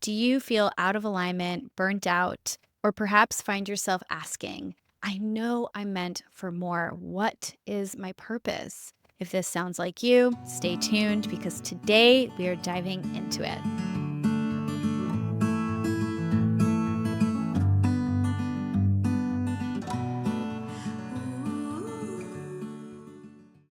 Do you feel out of alignment, burnt out, or perhaps find yourself asking, I know I'm meant for more. What is my purpose? If this sounds like you, stay tuned because today we are diving into it.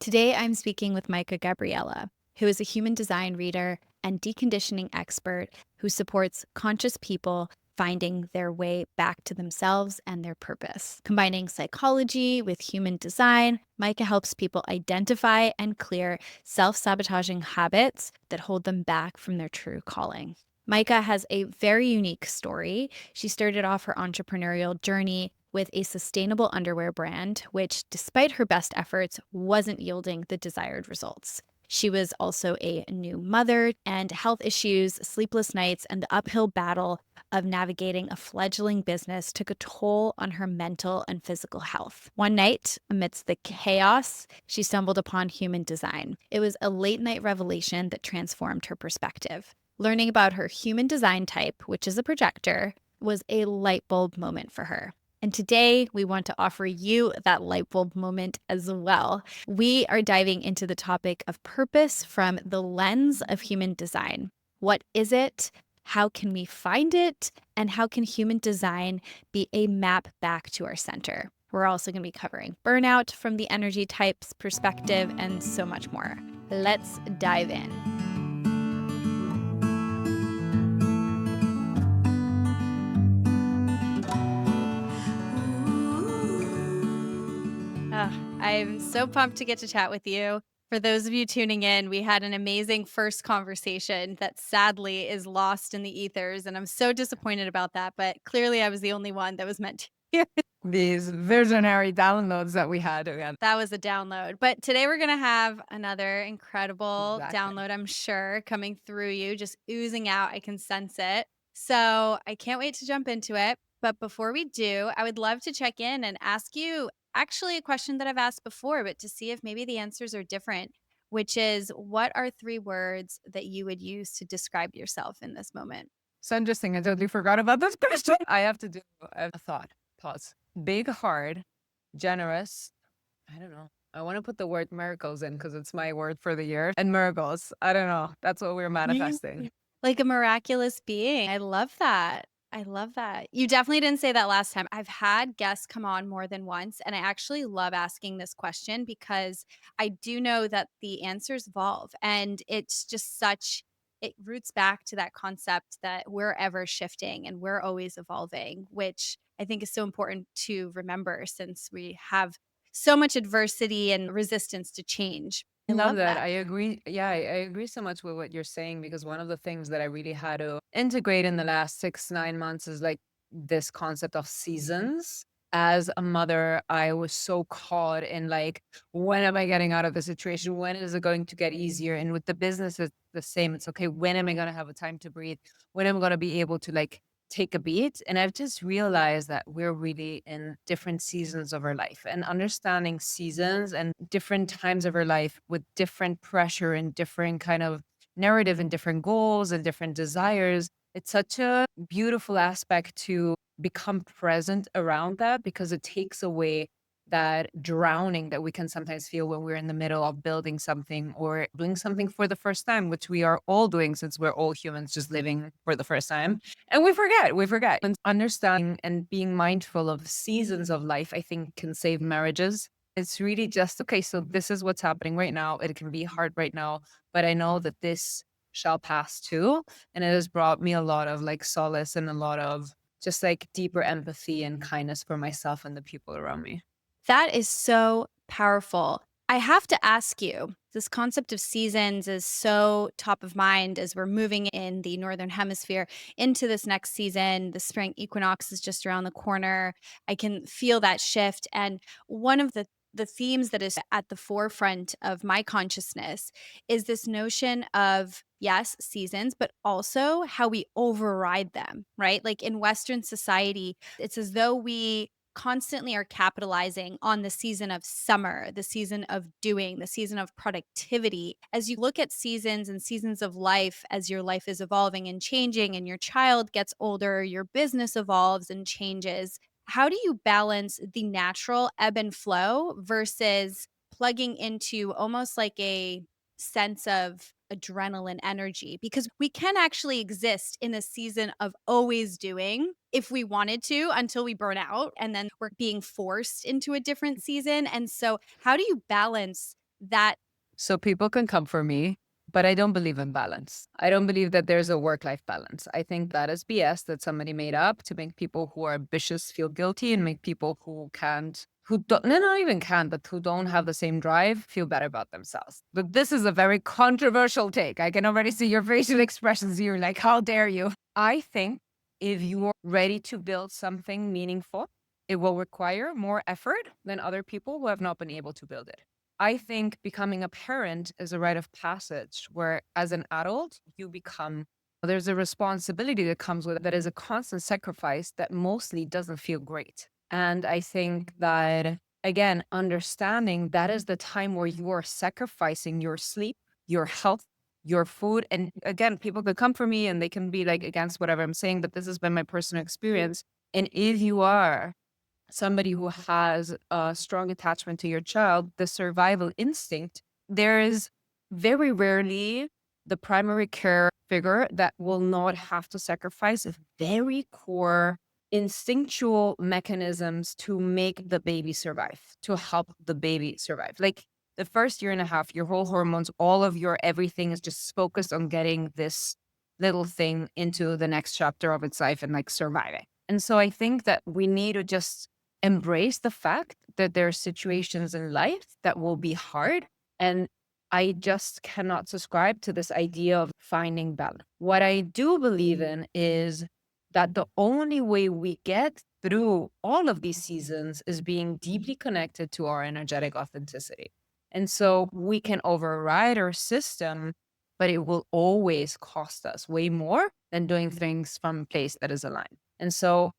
Today I'm speaking with Maike Gabriela, who is a human design reader and deconditioning expert who supports conscious people finding their way back to themselves and their purpose. Combining psychology with human design, Maike helps people identify and clear self-sabotaging habits that hold them back from their true calling. Maike has a very unique story. She started off her entrepreneurial journey with a sustainable underwear brand, which, despite her best efforts, wasn't yielding the desired results. She was also a new mother, and health issues, sleepless nights, and the uphill battle of navigating a fledgling business took a toll on her mental and physical health. One night, amidst the chaos, she stumbled upon human design. It was a late night revelation that transformed her perspective. Learning about her human design type, which is a projector, was a light bulb moment for her. And today we want to offer you that light bulb moment as well. We are diving into the topic of purpose from the lens of human design. What is it? How can we find it? And how can human design be a map back to our center? We're also going to be covering burnout from the energy types perspective and so much more. Let's dive in. I'm so pumped to get to chat with you. For those of you tuning in, we had an amazing first conversation that sadly is lost in the ethers. And I'm so disappointed about that. But clearly, I was the only one that was meant to hear it. These visionary downloads that we had again. That was a download. But today, we're going to have another incredible Exactly. download, I'm sure, coming through you, just oozing out. I can sense it. So I can't wait to jump into it. But before we do, I would love to check in and ask you actually a question that I've asked before, but to see if maybe the answers are different, which is what are 3 words that you would use to describe yourself in this moment? So interesting. I totally forgot about this question. I have to do a thought. Pause. Big, hard, generous. I don't know. I want to put the word miracles in because it's my word for the year. And miracles. I don't know. That's what we're manifesting. Like a miraculous being. I love that. I love that. You definitely didn't say that last time. I've had guests come on more than once, and I actually love asking this question because I do know that the answers evolve, and it's just such it roots back to that concept that we're ever shifting and we're always evolving, which I think is so important to remember since we have so much adversity and resistance to change. I I love love that. that. I agree. Yeah, I agree so much with what you're saying because one of the things that I really had to integrate in the last 6, 9 months is like this concept of seasons. As a mother, I was so caught in like, when am I getting out of the situation? When is it going to get easier? And with the business, it's the same. It's okay. When am I going to have a time to breathe? When am I going to be able to like take a beat? And I've just realized that we're really in different seasons of our life and understanding seasons and different times of our life with different pressure and different kind of narrative and different goals and different desires. It's such a beautiful aspect to become present around that because it takes away that drowning that we can sometimes feel when we're in the middle of building something or doing something for the first time, which we are all doing since we're all humans just living for the first time. And we forget. And understanding and being mindful of seasons of life, I think, can save marriages. It's really just, okay, so this is what's happening right now. It can be hard right now, but I know that this shall pass too. And it has brought me a lot of like solace and a lot of just like deeper empathy and kindness for myself and the people around me. That is so powerful. I have to ask you, this concept of seasons is so top of mind as we're moving in the Northern Hemisphere into this next season. The spring equinox is just around the corner. I can feel that shift. And one of the themes that is at the forefront of my consciousness is this notion of, yes, seasons, but also how we override them, right? Like in Western society, it's as though we constantly are capitalizing on the season of summer, the season of doing, the season of productivity. As you look at seasons and seasons of life, as your life is evolving and changing, and your child gets older, your business evolves and changes. How do you balance the natural ebb and flow versus plugging into almost like a sense of adrenaline energy? Because we can actually exist in a season of always doing if we wanted to until we burn out, and then we're being forced into a different season. And so, how do you balance that? So people can come for me, but I don't believe in balance. I don't believe that there's a work-life balance. I think that is BS that somebody made up to make people who are ambitious feel guilty and make people who can't, who don't, no, not even can, but who don't have the same drive feel better about themselves. But this is a very controversial take. I can already see your facial expressions. You're like, how dare you? I think if you're ready to build something meaningful, it will require more effort than other people who have not been able to build it. I think becoming a parent is a rite of passage where, as an adult, you become, there's a responsibility that comes with it that is a constant sacrifice that mostly doesn't feel great. And I think that, again, understanding that is the time where you are sacrificing your sleep, your health, your food. And again, people could come for me and they can be like against whatever I'm saying, but this has been my personal experience. And if you are somebody who has a strong attachment to your child, the survival instinct, there is very rarely the primary care figure that will not have to sacrifice very core instinctual mechanisms to make the baby survive, to help the baby survive. Like the first year and a half, your whole hormones, all of your everything is just focused on getting this little thing into the next chapter of its life and like surviving. And so I think that we need to just embrace the fact that there are situations in life that will be hard. And I just cannot subscribe to this idea of finding balance. What I do believe in is that the only way we get through all of these seasons is being deeply connected to our energetic authenticity. And so we can override our system, but it will always cost us way more than doing things from a place that is aligned. And so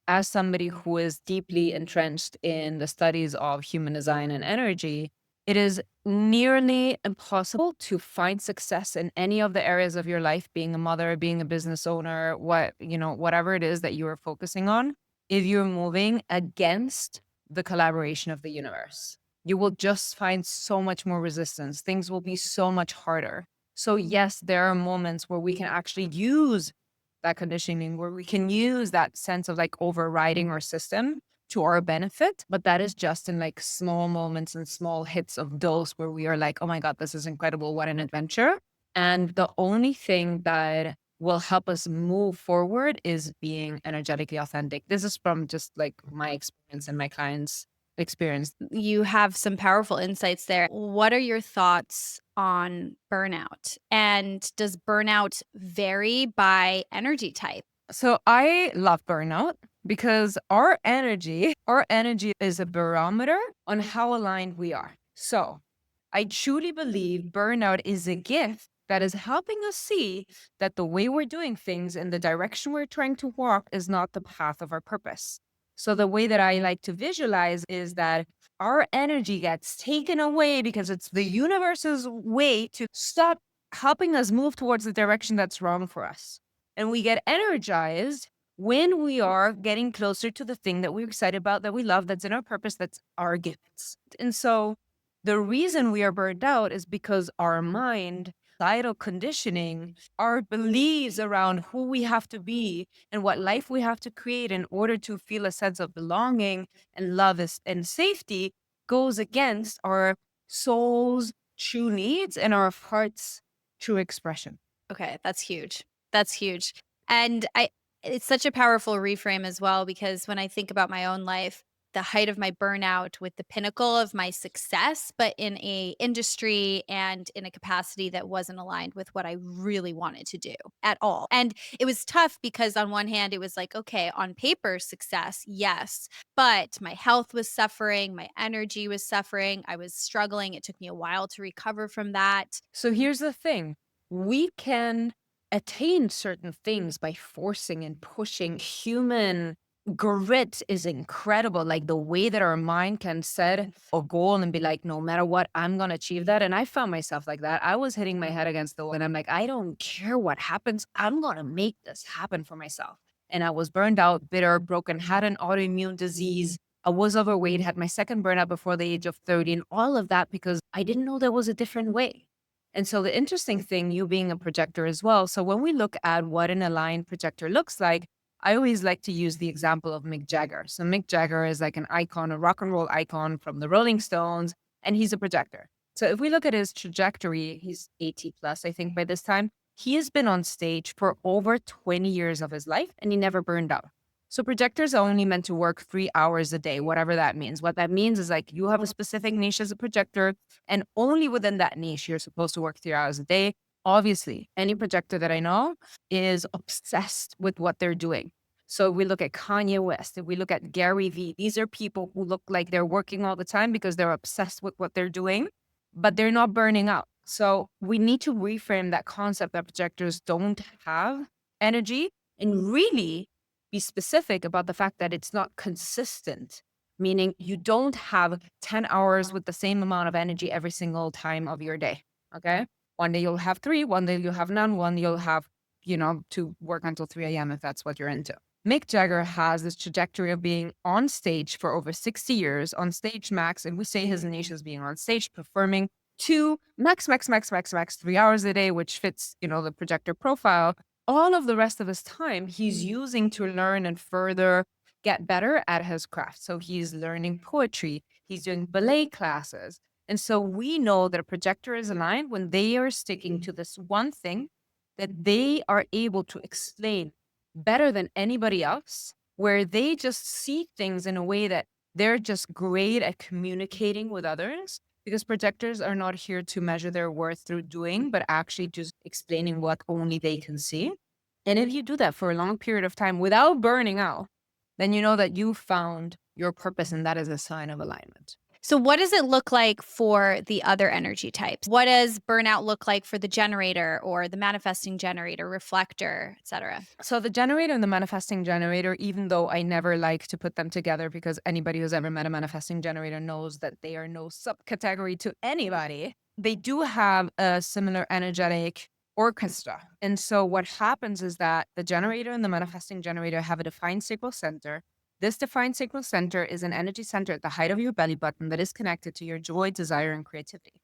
as somebody who is deeply entrenched in the studies of human design and energy, it is nearly impossible to find success in any of the areas of your life, being a mother, being a business owner, whatever it is that you are focusing on, if you're moving against the collaboration of the universe. You will just find so much more resistance. Things will be so much harder. So yes, there are moments where we can actually use that conditioning, where we can use that sense of like overriding our system to our benefit. But that is just in like small moments and small hits of dose where we are like, oh my God, this is incredible. What an adventure. And the only thing that will help us move forward is being energetically authentic. This is from just like my experience and my clients' experience. You have some powerful insights there. What are your thoughts on burnout? And does burnout vary by energy type? So I love burnout because our energy is a barometer on how aligned we are. So I truly believe burnout is a gift that is helping us see that the way we're doing things and the direction we're trying to walk is not the path of our purpose. So the way that I like to visualize is that our energy gets taken away because it's the universe's way to stop helping us move towards the direction that's wrong for us. And we get energized when we are getting closer to the thing that we're excited about, that we love, that's in our purpose, that's our gifts. And so the reason we are burned out is because our mind, societal conditioning, our beliefs around who we have to be and what life we have to create in order to feel a sense of belonging and and safety goes against our soul's true needs and our heart's true expression. Okay, that's huge. That's huge. And it's such a powerful reframe as well, because when I think about my own life, the height of my burnout with the pinnacle of my success, but in a industry and in a capacity that wasn't aligned with what I really wanted to do at all. And it was tough because on one hand, it was like, okay, on paper, success, yes. But my health was suffering, my energy was suffering, I was struggling. It took me a while to recover from that. So here's the thing, we can attain certain things by forcing and pushing human grit is incredible. Like the way that our mind can set a goal and be like, no matter what, I'm going to achieve that. And I found myself like that. I was hitting my head against the wall and I'm like, I don't care what happens. I'm going to make this happen for myself. And I was burned out, bitter, broken, had an autoimmune disease. I was overweight, had my second burnout before the age of 30, and all of that because I didn't know there was a different way. And so the interesting thing, you being a projector as well. So when we look at what an aligned projector looks like, I always like to use the example of Mick Jagger. So Mick Jagger is like an icon, a rock and roll icon from the Rolling Stones, and he's a projector. So if we look at his trajectory, he's 80 plus, I think, by this time. He has been on stage for over 20 years of his life and he never burned out. So projectors are only meant to work 3 hours a day, whatever that means. What that means is like you have a specific niche as a projector, and only within that niche, you're supposed to work 3 hours a day. Obviously, any projector that I know is obsessed with what they're doing. So we look at Kanye West, if we look at Gary Vee, these are people who look like they're working all the time because they're obsessed with what they're doing, but they're not burning out. So we need to reframe that concept that projectors don't have energy and really be specific about the fact that it's not consistent, meaning you don't have 10 hours with the same amount of energy every single time of your day. Okay. One day you'll have three, one day you'll have none, one you'll have, to work until 3 a.m. if that's what you're into. Mick Jagger has this trajectory of being on stage for over 60 years, on stage max, and we say his niche is being on stage performing to max, 3 hours a day, which fits, the projector profile. All of the rest of his time, he's using to learn and further get better at his craft. So he's learning poetry, he's doing ballet classes. And so we know that a projector is aligned when they are sticking to this one thing that they are able to explain better than anybody else, where they just see things in a way that they're just great at communicating with others, because projectors are not here to measure their worth through doing, but actually just explaining what only they can see. And if you do that for a long period of time without burning out, then you know that you found your purpose, and that is a sign of alignment. So, what does it look like for the other energy types? What does burnout look like for the generator or the manifesting generator, reflector, etc.? So the generator and the manifesting generator, even though I never like to put them together because anybody who's ever met a manifesting generator knows that they are no subcategory to anybody, they do have a similar energetic orchestra. And so what happens is that the generator and the manifesting generator have a defined sacral center. This defined sacral center is an energy center at the height of your belly button that is connected to your joy, desire, and creativity.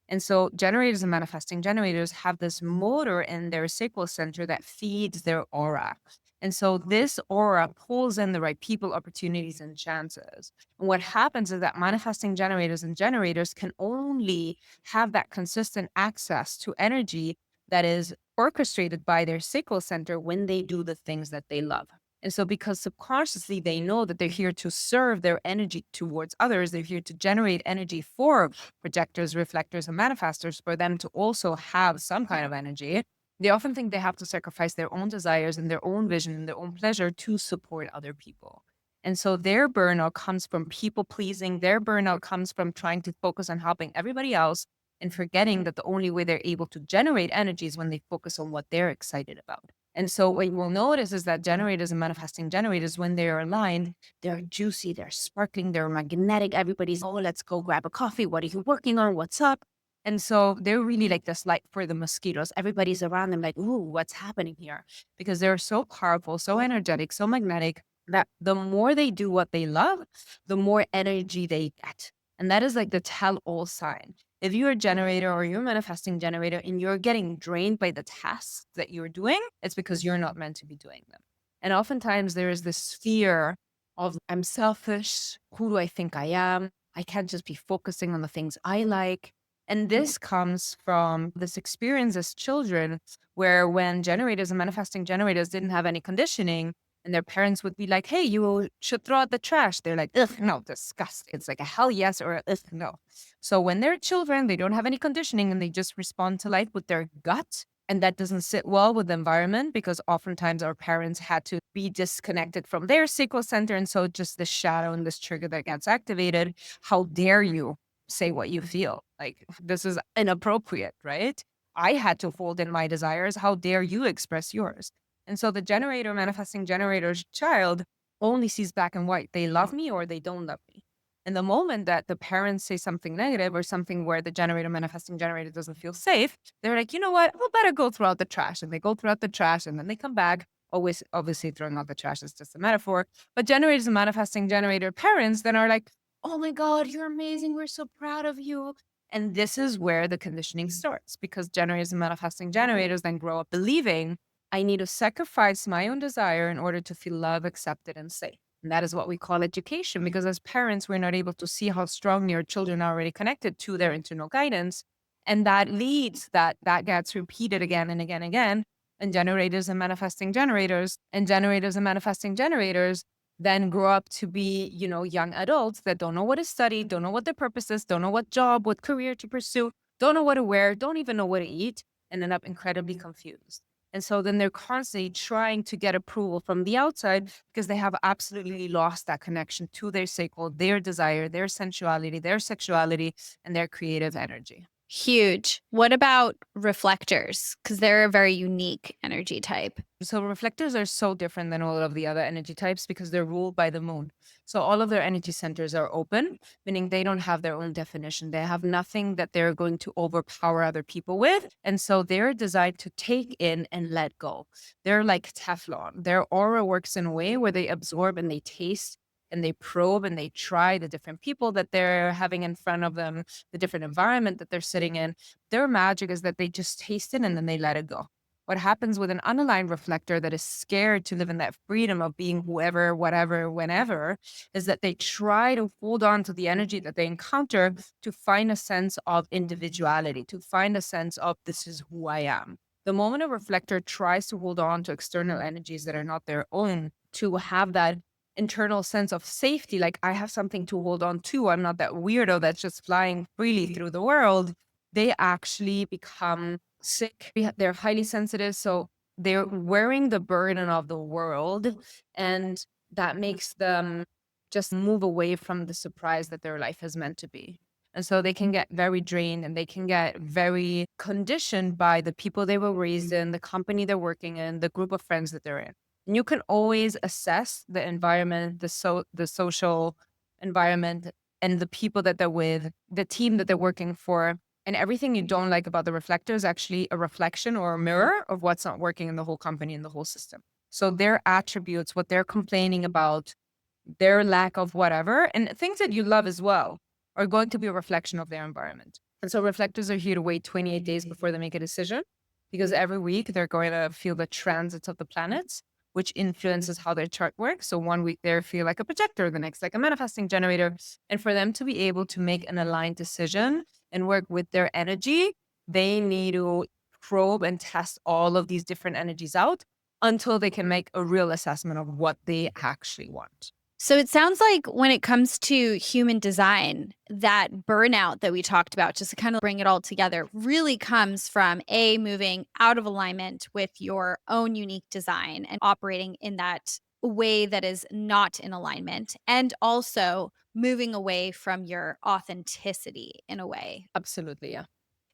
And so generators and manifesting generators have this motor in their sacral center that feeds their aura. And so this aura pulls in the right people, opportunities, and chances. And what happens is that manifesting generators and generators can only have that consistent access to energy that is orchestrated by their sacral center when they do the things that they love. And so, because subconsciously they know that they're here to serve their energy towards others, they're here to generate energy for projectors, reflectors, and manifestors, for them to also have some kind of energy. They often think they have to sacrifice their own desires and their own vision and their own pleasure to support other people. And so their burnout comes from people pleasing. Their burnout comes from trying to focus on helping everybody else and forgetting that the only way they're able to generate energy is when they focus on what they're excited about. And so what you will notice is that generators and manifesting generators, when they are aligned, they're juicy, they're sparkling, they're magnetic. Everybody's, oh, let's go grab a coffee. What are you working on? What's up? And so they're really like this light for the mosquitoes. Everybody's around them like, ooh, what's happening here? Because they're so powerful, so energetic, so magnetic, that the more they do what they love, the more energy they get. And that is like the tell-all sign. If you're a generator or you're a manifesting generator and you're getting drained by the tasks that you're doing, it's because you're not meant to be doing them. And oftentimes there is this fear of, I'm selfish. Who do I think I am? I can't just be focusing on the things I like. And this comes from this experience as children, where when generators and manifesting generators didn't have any conditioning, and their parents would be like, hey, you should throw out the trash. They're like, ugh, no, disgusting. It's like a hell yes or a ugh, no. So when they're children, they don't have any conditioning and they just respond to life with their gut. And that doesn't sit well with the environment, because oftentimes our parents had to be disconnected from their sacral center. And so just this shadow and this trigger that gets activated, how dare you say what you feel? Like, this is inappropriate, right? I had to hold in my desires. How dare you express yours? And so the generator, manifesting generator's child, only sees black and white. They love me or they don't love me. And the moment that the parents say something negative or something where the generator, manifesting generator, doesn't feel safe, they're like, you know what? I'll better go throw out the trash. And they go throw out the trash and then they come back. Always, obviously, throwing out the trash is just a metaphor. But generators and manifesting generator parents then are like, oh my God, you're amazing. We're so proud of you. And this is where the conditioning starts, because generators and manifesting generators then grow up believing I need to sacrifice my own desire in order to feel loved, accepted, and safe. And that is what we call education, because as parents, we're not able to see how strongly our children are already connected to their internal guidance. And that leads that gets repeated again and again and again. And generators and manifesting generators then grow up to be, young adults that don't know what to study, don't know what their purpose is, don't know what job, what career to pursue, don't know what to wear, don't even know what to eat, and end up incredibly confused. And so then they're constantly trying to get approval from the outside because they have absolutely lost that connection to their sacral, their desire, their sensuality, their sexuality, and their creative energy. Huge. What about reflectors? Because they're a very unique energy type. So reflectors are so different than all of the other energy types because they're ruled by the moon. So all of their energy centers are open, meaning they don't have their own definition. They have nothing that they're going to overpower other people with. And so they're designed to take in and let go. They're like Teflon. Their aura works in a way where they absorb and they taste and they probe and they try the different people that they're having in front of them, the different environment that they're sitting in. Their magic is that they just taste it and then they let it go. What happens with an unaligned reflector that is scared to live in that freedom of being whoever, whatever, whenever, is that they try to hold on to the energy that they encounter to find a sense of individuality, to find a sense of this is who I am. The moment a reflector tries to hold on to external energies that are not their own, to have that internal sense of safety, like I have something to hold on to, I'm not that weirdo that's just flying freely through the world, they actually become sick. They're highly sensitive. So they're wearing the burden of the world. And that makes them just move away from the surprise that their life is meant to be. And so they can get very drained and they can get very conditioned by the people they were raised in, the company they're working in, the group of friends that they're in. And you can always assess the environment, the social environment, and the people that they're with, the team that they're working for. And everything you don't like about the reflector is actually a reflection or a mirror of what's not working in the whole company and the whole system. So their attributes, what they're complaining about, their lack of whatever, and things that you love as well, are going to be a reflection of their environment. And so reflectors are here to wait 28 days before they make a decision, because every week they're going to feel the transits of the planets, which influences how their chart works. So one week they feel like a projector, the next like a manifesting generator. And for them to be able to make an aligned decision and work with their energy, they need to probe and test all of these different energies out until they can make a real assessment of what they actually want. So it sounds like when it comes to human design, that burnout that we talked about, just to kind of bring it all together, really comes from moving out of alignment with your own unique design and operating in that way that is not in alignment, and also moving away from your authenticity in a way. Absolutely. Yeah.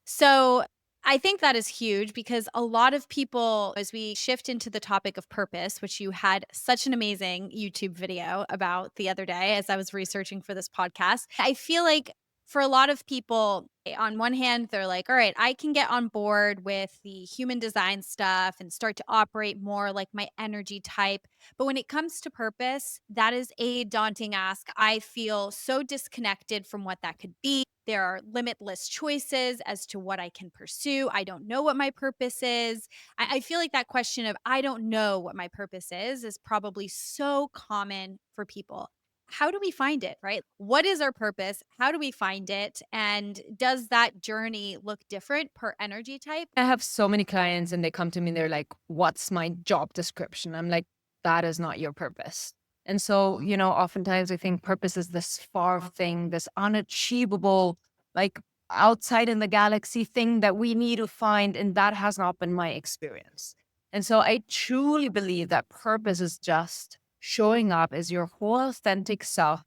So I think that is huge because a lot of people, as we shift into the topic of purpose, which you had such an amazing YouTube video about the other day as I was researching for this podcast, I feel like for a lot of people, on one hand, they're like, all right, I can get on board with the human design stuff and start to operate more like my energy type. But when it comes to purpose, that is a daunting ask. I feel so disconnected from what that could be. There are limitless choices as to what I can pursue. I don't know what my purpose is. I feel like that question of, I don't know what my purpose is probably so common for people. How do we find it, right? What is our purpose? How do we find it? And does that journey look different per energy type? I have so many clients and they come to me and they're like, what's my job description? I'm like, that is not your purpose. And so, oftentimes I think purpose is this far thing, this unachievable, like outside in the galaxy thing that we need to find. And that has not been my experience. And so I truly believe that purpose is just showing up as your whole authentic self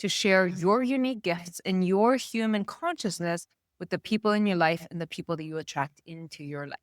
to share your unique gifts and your human consciousness with the people in your life and the people that you attract into your life.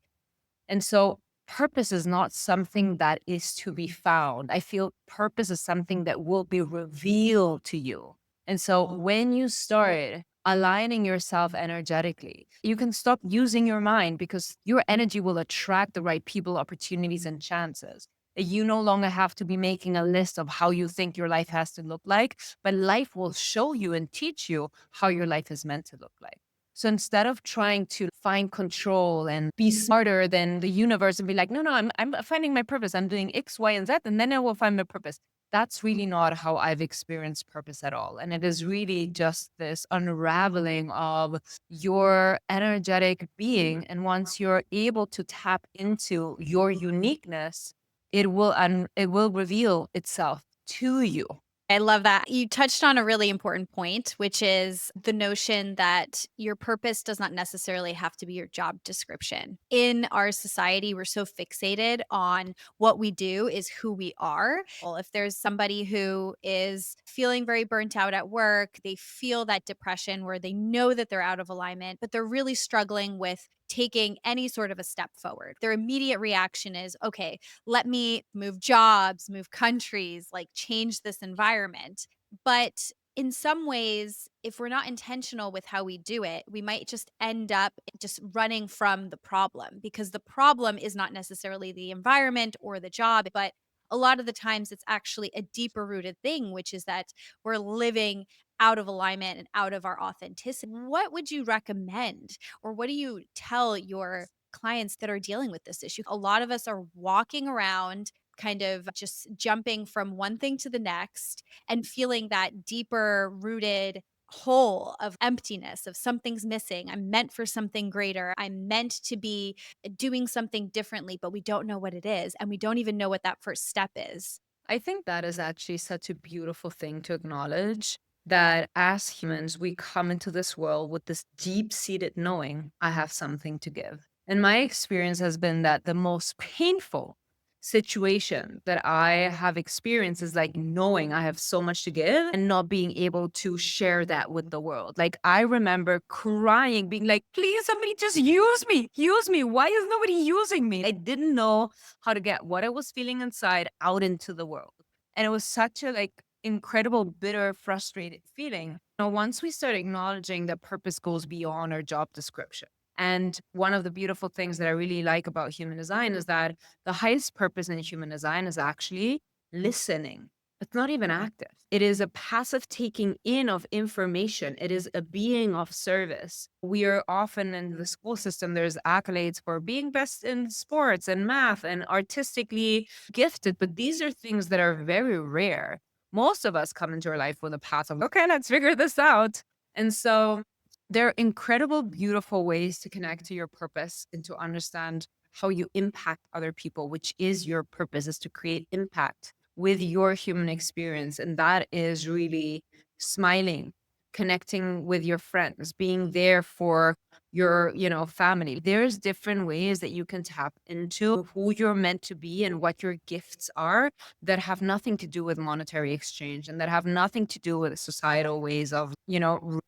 And so purpose is not something that is to be found. I feel purpose is something that will be revealed to you. And so when you start aligning yourself energetically, you can stop using your mind because your energy will attract the right people, opportunities, and chances. You no longer have to be making a list of how you think your life has to look like, but life will show you and teach you how your life is meant to look like. So instead of trying to find control and be smarter than the universe and be like, no, no, I'm finding my purpose. I'm doing X, Y, and Z, and then I will find my purpose. That's really not how I've experienced purpose at all. And it is really just this unraveling of your energetic being. And once you're able to tap into your uniqueness, it will reveal itself to you. I love that. You touched on a really important point, which is the notion that your purpose does not necessarily have to be your job description. In our society, we're so fixated on what we do is who we are. Well, if there's somebody who is feeling very burnt out at work, they feel that depression where they know that they're out of alignment, but they're really struggling with taking any sort of a step forward. Their immediate reaction is, okay, let me move jobs, move countries, like change this environment. But in some ways, if we're not intentional with how we do it, we might just end up just running from the problem because the problem is not necessarily the environment or the job, but a lot of the times it's actually a deeper rooted thing, which is that we're living out of alignment and out of our authenticity. What would you recommend or what do you tell your clients that are dealing with this issue? A lot of us are walking around kind of just jumping from one thing to the next and feeling that deeper rooted hole of emptiness of something's missing. I'm meant for something greater. I'm meant to be doing something differently, but we don't know what it is. And we don't even know what that first step is. I think that is actually such a beautiful thing to acknowledge that as humans, we come into this world with this deep seated knowing, I have something to give. And my experience has been that the most painful situation that I have experienced is like knowing I have so much to give and not being able to share that with the world. Like I remember crying, being like, please, somebody just use me. Use me. Why is nobody using me? I didn't know how to get what I was feeling inside out into the world. And it was such a like incredible, bitter, frustrated feeling. Once we start acknowledging that purpose goes beyond our job description. And one of the beautiful things that I really like about human design is that the highest purpose in human design is actually listening. It's not even active. It is a passive taking in of information. It is a being of service. We are often in the school system, there's accolades for being best in sports and math and artistically gifted, but these are things that are very rare. Most of us come into our life with a path of, okay, let's figure this out. And so there are incredible, beautiful ways to connect to your purpose and to understand how you impact other people, which is your purpose, is to create impact with your human experience. And that is really smiling, connecting with your friends, being there for your, family. There's different ways that you can tap into who you're meant to be and what your gifts are that have nothing to do with monetary exchange and that have nothing to do with societal ways of,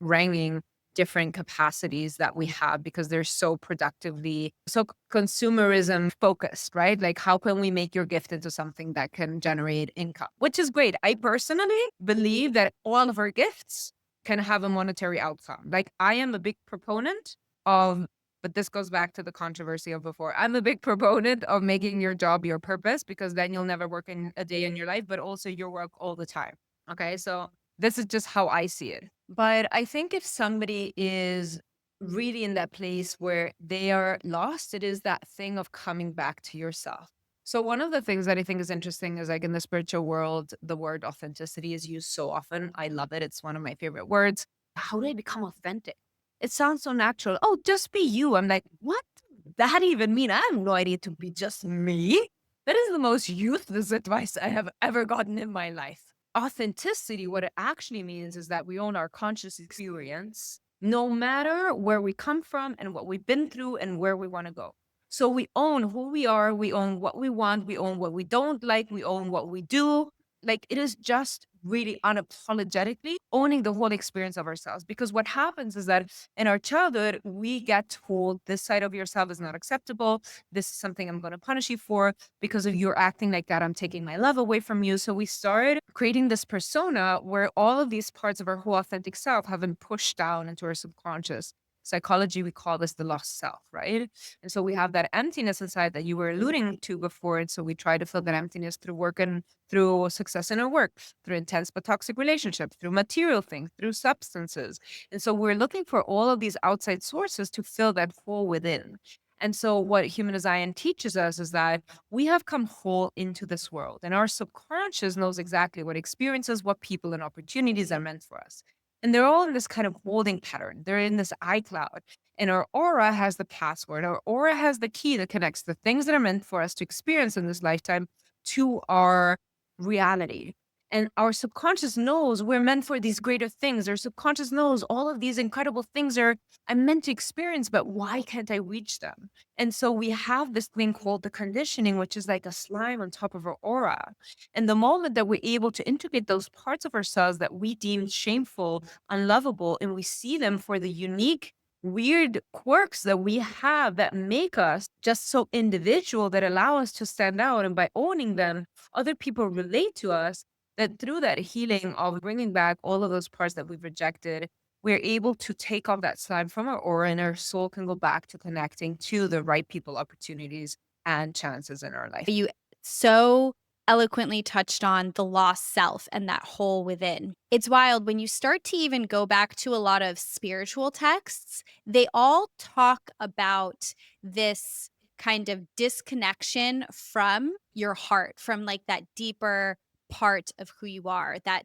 wrangling different capacities that we have because they're so productively consumerism focused, right? Like how can we make your gift into something that can generate income, which is great. I personally believe that all of our gifts can have a monetary outcome. Like I am a big proponent of, but this goes back to the controversy of before. I'm a big proponent of making your job your purpose because then you'll never work in a day in your life, but also your work all the time. Okay. So this is just how I see it. But I think if somebody is really in that place where they are lost, it is that thing of coming back to yourself. So one of the things that I think is interesting is like in the spiritual world, the word authenticity is used so often. I love it. It's one of my favorite words. How do I become authentic? It sounds so natural. Oh, just be you. I'm like, what does that even mean? I have no idea to be just me. That is the most useless advice I have ever gotten in my life. Authenticity, what it actually means is that we own our conscious experience, no matter where we come from and what we've been through and where we want to go. So we own who we are, we own what we want, we own what we don't like, we own what we do. Like it is just really unapologetically owning the whole experience of ourselves. Because what happens is that in our childhood, we get told this side of yourself is not acceptable. This is something I'm going to punish you for because if you're acting like that, I'm taking my love away from you. So we start creating this persona where all of these parts of our whole authentic self have been pushed down into our subconscious. Psychology, we call this the lost self, right? And so we have that emptiness inside that you were alluding to before. And so we try to fill that emptiness through work and through success in our work, through intense but toxic relationships, through material things, through substances. And so we're looking for all of these outside sources to fill that hole within. And so what human design teaches us is that we have come whole into this world and our subconscious knows exactly what experiences, what people and opportunities are meant for us. And they're all in this kind of holding pattern. They're in this iCloud. And our aura has the password. Our aura has the key that connects the things that are meant for us to experience in this lifetime to our reality. And our subconscious knows we're meant for these greater things. Our subconscious knows all of these incredible things are I'm meant to experience, but why can't I reach them? And so we have this thing called the conditioning, which is like a slime on top of our aura. And the moment that we're able to integrate those parts of ourselves that we deem shameful, unlovable, and we see them for the unique, weird quirks that we have that make us just so individual that allow us to stand out. And by owning them, other people relate to us. That through that healing of bringing back all of those parts that we've rejected, we're able to take off that slime from our aura and our soul can go back to connecting to the right people, opportunities, and chances in our life. You so eloquently touched on the lost self and that hole within. It's wild when you start to even go back to a lot of spiritual texts, they all talk about this kind of disconnection from your heart, from like that deeper part of who you are, that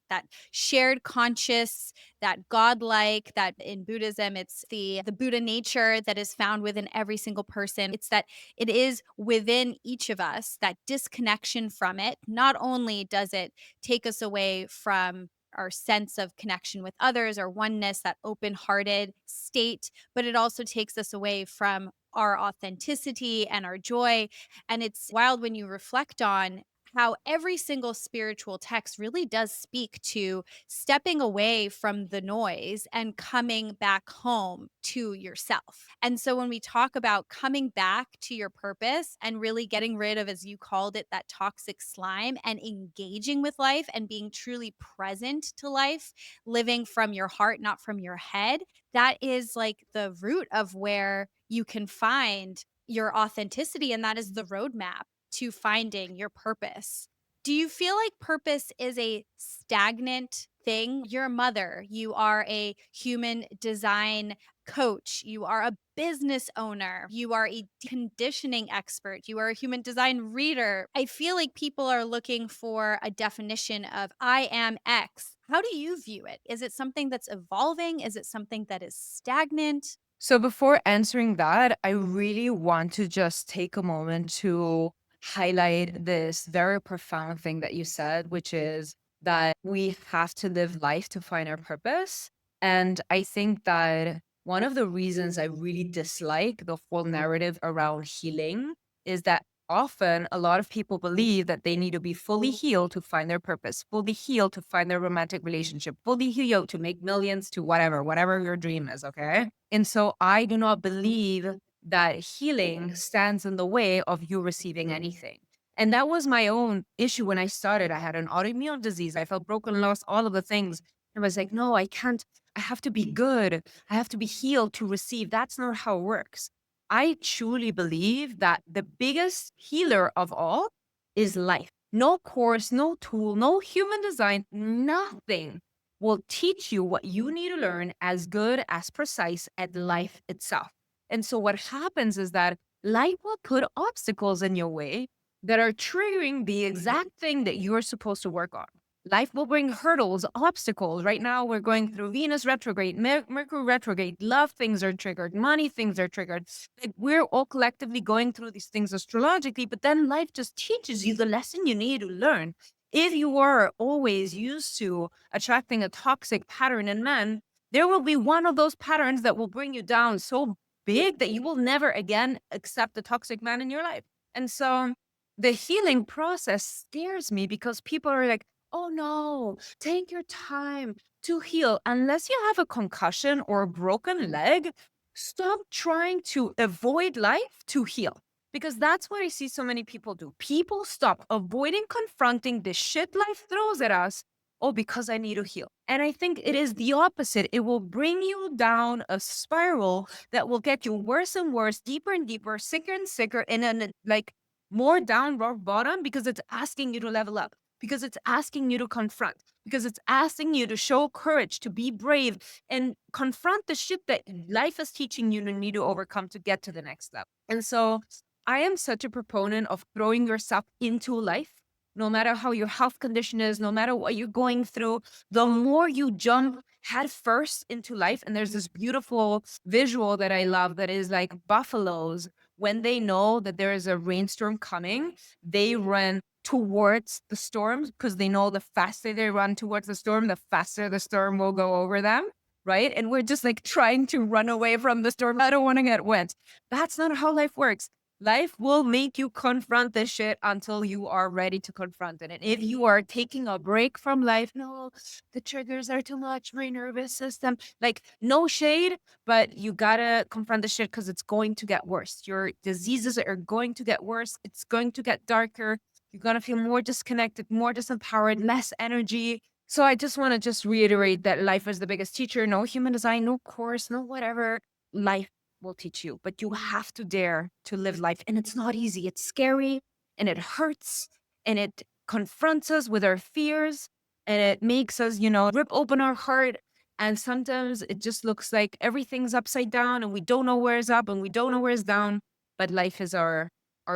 shared conscious, that godlike, that in Buddhism it's the Buddha nature that is found within every single person. It's that it is within each of us, that disconnection from it. Not only does it take us away from our sense of connection with others, our oneness, that open hearted state, but it also takes us away from our authenticity and our joy. And it's wild when you reflect on how every single spiritual text really does speak to stepping away from the noise and coming back home to yourself. And so when we talk about coming back to your purpose and really getting rid of, as you called it, that toxic slime and engaging with life and being truly present to life, living from your heart, not from your head, that is like the root of where you can find your authenticity. And that is the roadmap to finding your purpose. Do you feel like purpose is a stagnant thing? You're a mother, you are a human design coach, you are a business owner, you are a conditioning expert, you are a human design reader. I feel like people are looking for a definition of I am X. How do you view it? Is it something that's evolving? Is it something that is stagnant? So before answering that, I really want to just take a moment to highlight this very profound thing that you said, which is that we have to live life to find our purpose. And I think that one of the reasons I really dislike the whole narrative around healing is that often a lot of people believe that they need to be fully healed to find their purpose, fully healed to find their romantic relationship, fully healed to make millions, to whatever your dream is. Okay. And so I do not believe that healing stands in the way of you receiving anything. And that was my own issue when I started. I had an autoimmune disease. I felt broken, lost all of the things. I was like, no, I can't. I have to be good. I have to be healed to receive. That's not how it works. I truly believe that the biggest healer of all is life. No course, no tool, no human design, nothing will teach you what you need to learn as good, as precise at life itself. And so what happens is that life will put obstacles in your way that are triggering the exact thing that you're supposed to work on. Life will bring hurdles, obstacles. Right now, we're going through Venus retrograde, Mercury retrograde. Love things are triggered, money things are triggered. Like we're all collectively going through these things astrologically, but then life just teaches you the lesson you need to learn. If you are always used to attracting a toxic pattern in men, there will be one of those patterns that will bring you down so big that you will never again accept a toxic man in your life. And so the healing process scares me because people are like, Oh no, take your time to heal. Unless you have a concussion or a broken leg, stop trying to avoid life to heal. Because that's what I see so many people do. People stop avoiding confronting the shit life throws at us. Oh, because I need to heal. And I think it is the opposite. It will bring you down a spiral that will get you worse and worse, deeper and deeper, sicker and sicker, and then like more down rock bottom because it's asking you to level up, because it's asking you to confront, because it's asking you to show courage, to be brave and confront the shit that life is teaching you to need to overcome to get to the next level. And so I am such a proponent of throwing yourself into life. No matter how your health condition is, no matter what you're going through, the more you jump head first into life. And there's this beautiful visual that I love that is like buffaloes, when they know that there is a rainstorm coming, they run towards the storm because they know the faster they run towards the storm, the faster the storm will go over them. Right. And we're just like trying to run away from the storm. I don't want to get wet. That's not how life works. Life will make you confront this shit until you are ready to confront it. And if you are taking a break from life, no, the triggers are too much, my nervous system, like no shade, but you gotta confront the shit because it's going to get worse. Your diseases are going to get worse. It's going to get darker. You're gonna feel more disconnected, more disempowered, less energy. So I just want to just reiterate that life is the biggest teacher. No human design, no course, no whatever. Life will teach you, but you have to dare to live life. And it's not easy. It's scary and it hurts and it confronts us with our fears and it makes us, rip open our heart. And sometimes it just looks like everything's upside down and we don't know where's up and we don't know where's down. But life is our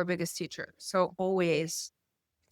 biggest teacher. So always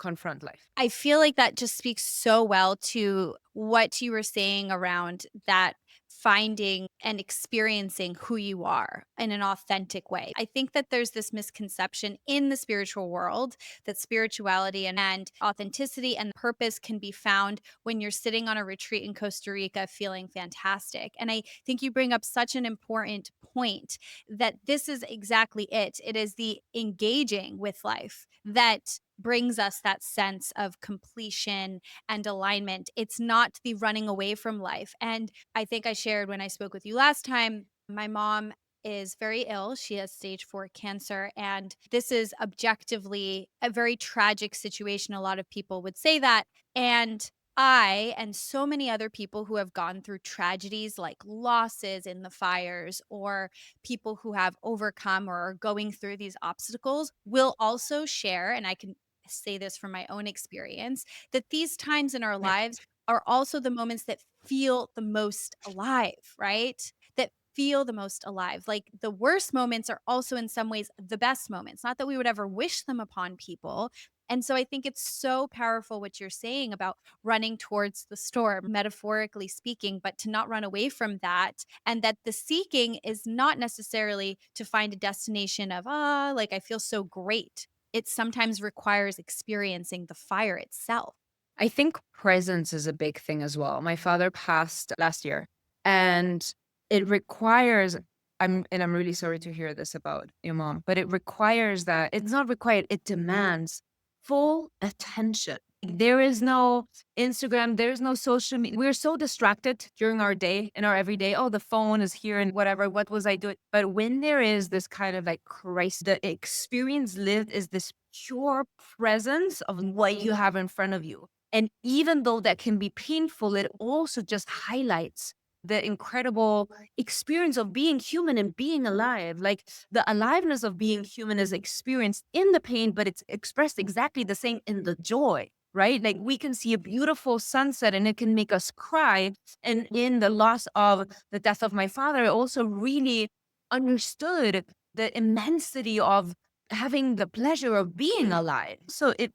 confront life. I feel like that just speaks so well to what you were saying around that finding and experiencing who you are in an authentic way. I think that there's this misconception in the spiritual world that spirituality and authenticity and purpose can be found when you're sitting on a retreat in Costa Rica feeling fantastic. And I think you bring up such an important point that this is exactly it. It is the engaging with life that brings us that sense of completion and alignment. It's not the running away from life. And I think I shared when I spoke with you last time, my mom is very ill. She has stage 4 cancer. And this is objectively a very tragic situation. A lot of people would say that. And I and so many other people who have gone through tragedies like losses in the fires or people who have overcome or are going through these obstacles will also share, and I can say this from my own experience, that these times in our Yeah. lives are also the moments that feel the most alive, right? That feel the most alive. Like the worst moments are also in some ways the best moments. Not that we would ever wish them upon people. And so I think it's so powerful what you're saying about running towards the storm, metaphorically speaking, but to not run away from that. And that the seeking is not necessarily to find a destination of, like I feel so great. It sometimes requires experiencing the fire itself. I think presence is a big thing as well. My father passed last year and it requires I'm really sorry to hear this about your mom, but it requires that it's not required, it demands full attention. There is no Instagram, there's no social media. We're so distracted during our day in our everyday. Oh, the phone is here and whatever. What was I doing? But when there is this kind of like Christ, the experience lived is this pure presence of what you have in front of you. And even though that can be painful, it also just highlights the incredible experience of being human and being alive. Like the aliveness of being human is experienced in the pain, but it's expressed exactly the same in the joy, right? Like we can see a beautiful sunset and it can make us cry. And in the loss of the death of my father, I also really understood the immensity of having the pleasure of being alive. So it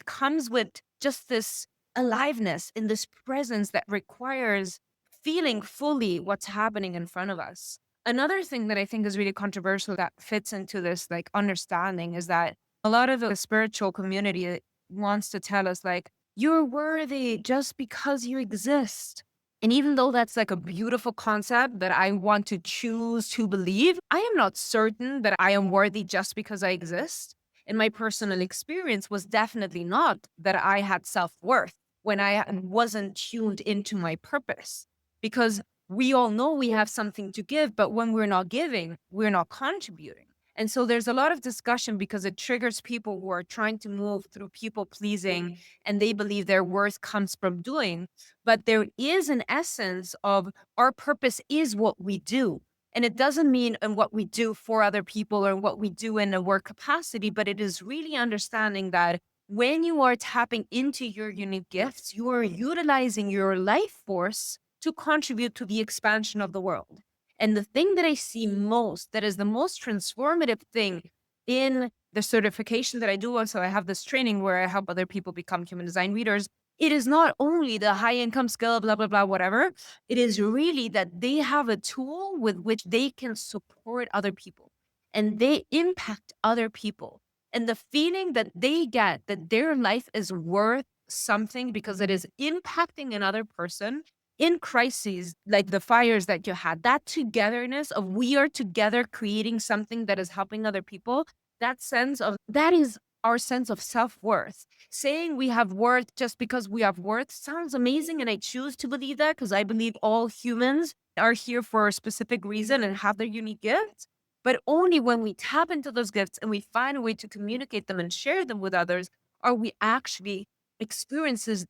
comes with just this aliveness in this presence that requires feeling fully what's happening in front of us. Another thing that I think is really controversial that fits into this like understanding is that a lot of the spiritual community wants to tell us like you're worthy just because you exist. And even though that's like a beautiful concept that I want to choose to believe, I am not certain that I am worthy just because I exist. And my personal experience was definitely not that I had self worth when I wasn't tuned into my purpose. Because we all know we have something to give, but when we're not giving, we're not contributing. And so there's a lot of discussion because it triggers people who are trying to move through people pleasing and they believe their worth comes from doing. But there is an essence of our purpose is what we do. And it doesn't mean in what we do for other people or what we do in a work capacity, but it is really understanding that when you are tapping into your unique gifts, you are utilizing your life force to contribute to the expansion of the world. And the thing that I see most, that is the most transformative thing in the certification that I do, also I have this training where I help other people become human design readers. It is not only the high income skill, blah, blah, blah, whatever. It is really that they have a tool with which they can support other people and they impact other people. And the feeling that they get that their life is worth something because it is impacting another person in crises like the fires that you had, that togetherness of we are together creating something that is helping other people, that sense of that is our sense of self-worth. Saying we have worth just because we have worth sounds amazing. And I choose to believe that because I believe all humans are here for a specific reason and have their unique gifts. But only when we tap into those gifts and we find a way to communicate them and share them with others are we actually experiencing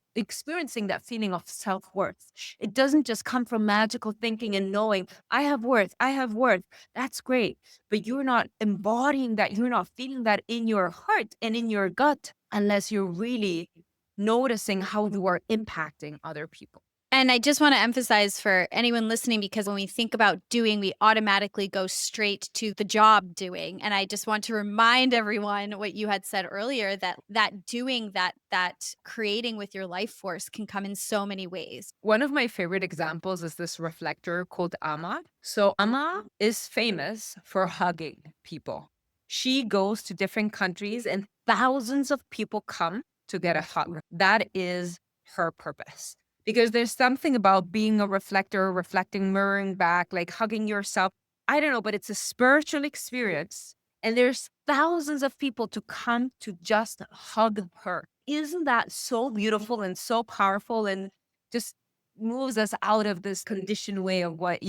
that feeling of self-worth. It doesn't just come from magical thinking and knowing I have worth, I have worth. That's great. But you're not embodying that, you're not feeling that in your heart and in your gut unless you're really noticing how you are impacting other people. And I just want to emphasize for anyone listening, because when we think about doing, we automatically go straight to the job doing. And I just want to remind everyone what you had said earlier, that doing, that creating with your life force can come in so many ways. One of my favorite examples is this reflector called Amma. So Amma is famous for hugging people. She goes to different countries and thousands of people come to get a hug. That is her purpose. Because there's something about being a reflector, reflecting, mirroring back, like hugging yourself. I don't know, but it's a spiritual experience. And there's thousands of people to come to just hug her. Isn't that so beautiful and so powerful and just moves us out of this conditioned way of what,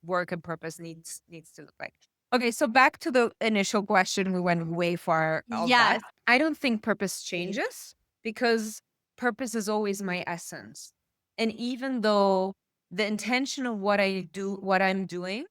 work and purpose needs to look like. Okay, so back to the initial question, we went way far of that. Yes. I don't think purpose changes because purpose is always my essence. And even though the intention of what I do, what I'm doing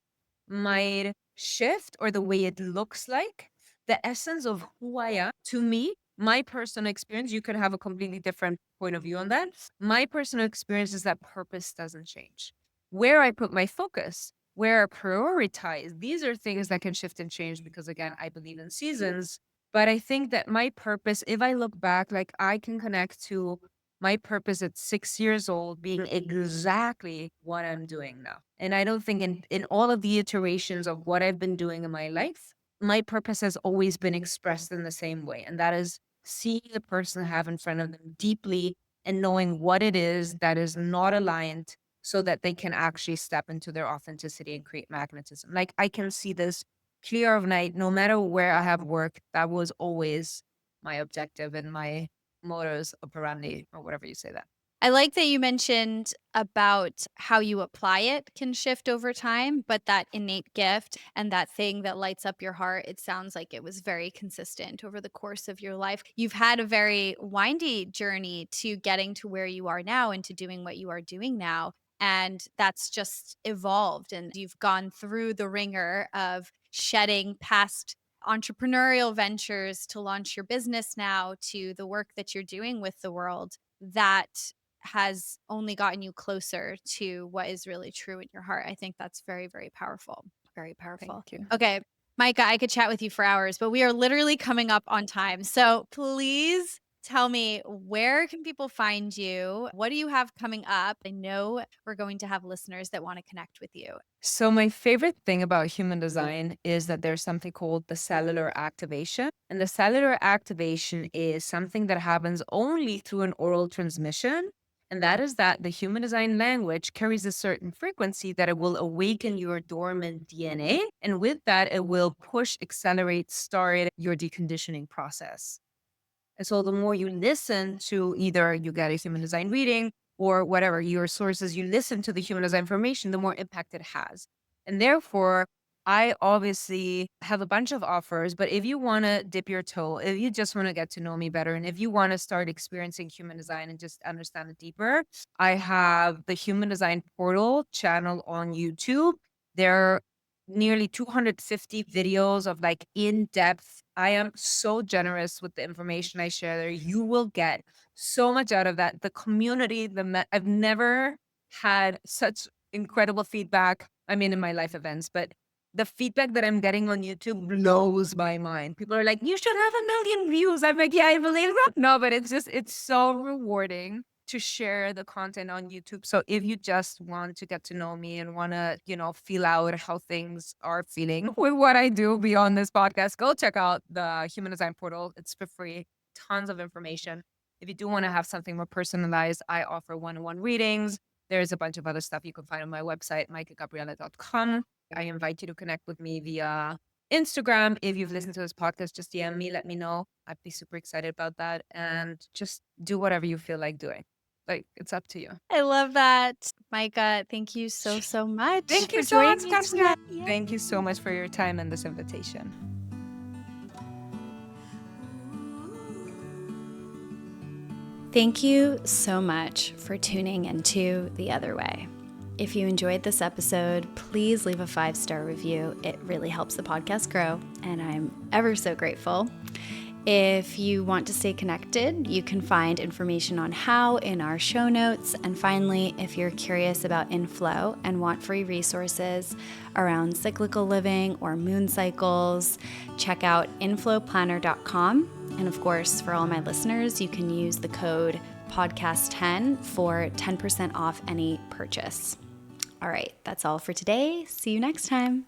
might shift or the way it looks like, the essence of who I am, to me, my personal experience, you could have a completely different point of view on that. My personal experience is that purpose doesn't change. Where I put my focus, where I prioritize, these are things that can shift and change because, again, I believe in seasons. But I think that my purpose, if I look back, like I can connect to my purpose at 6 years old being exactly what I'm doing now. And I don't think in all of the iterations of what I've been doing in my life, my purpose has always been expressed in the same way. And that is seeing the person I have in front of them deeply and knowing what it is that is not aligned so that they can actually step into their authenticity and create magnetism. Like I can see this clear of night, no matter where I have worked, that was always my objective and my modus operandi or whatever you say that. I like that you mentioned about how you apply it can shift over time, but that innate gift and that thing that lights up your heart, it sounds like it was very consistent over the course of your life. You've had a very windy journey to getting to where you are now and to doing what you are doing now. And that's just evolved. And you've gone through the ringer of shedding past entrepreneurial ventures to launch your business now to the work that you're doing with the world. That has only gotten you closer to what is really true in your heart. I think that's very, very powerful. Very Thank powerful. you. Okay, Micah, I could chat with you for hours, but we are literally coming up on time. So please tell me, where can people find you? What do you have coming up? I know we're going to have listeners that want to connect with you. So, my favorite thing about human design is that there's something called the cellular activation. And the cellular activation is something that happens only through an oral transmission. And that is that the human design language carries a certain frequency that it will awaken your dormant DNA. And with that, it will push, accelerate, start your deconditioning process. And so the more you listen to either you get a human design reading or whatever your sources, you listen to the human design information, the more impact it has. And therefore, I obviously have a bunch of offers, but if you want to dip your toe, if you just want to get to know me better, and if you want to start experiencing human design and just understand it deeper, I have the Human Design Portal channel on YouTube. There are nearly 250 videos of like in depth. I am so generous with the information I share there. You will get so much out of that. The community, I've never had such incredible feedback. I mean, in my life events, but the feedback that I'm getting on YouTube blows my mind. People are like, you should have 1 million views. I'm like, yeah, I believe that. No, but it's so rewarding to share the content on YouTube. So if you just want to get to know me and want to, feel out how things are feeling with what I do beyond this podcast, go check out the Human Design Portal. It's for free. Tons of information. If you do want to have something more personalized, I offer one-on-one readings. There's a bunch of other stuff you can find on my website, maikegabriela.com. I invite you to connect with me via Instagram. If you've listened to this podcast, just DM me, let me know. I'd be super excited about that. And just do whatever you feel like doing. Like, it's up to you. I love that. Micah, thank you so, so much Thank you for so joining much, me Gabriela. today. Yeah. Thank you so much for your time and this invitation. Thank you so much for tuning into The Other Way. If you enjoyed this episode, please leave a 5-star review. It really helps the podcast grow, and I'm ever so grateful. If you want to stay connected, you can find information on how in our show notes. And finally, if you're curious about inflow and want free resources around cyclical living or moon cycles, check out inflowplanner.com. And of course, for all my listeners, you can use the code podcast10 for 10% off any purchase. All right, that's all for today. See you next time.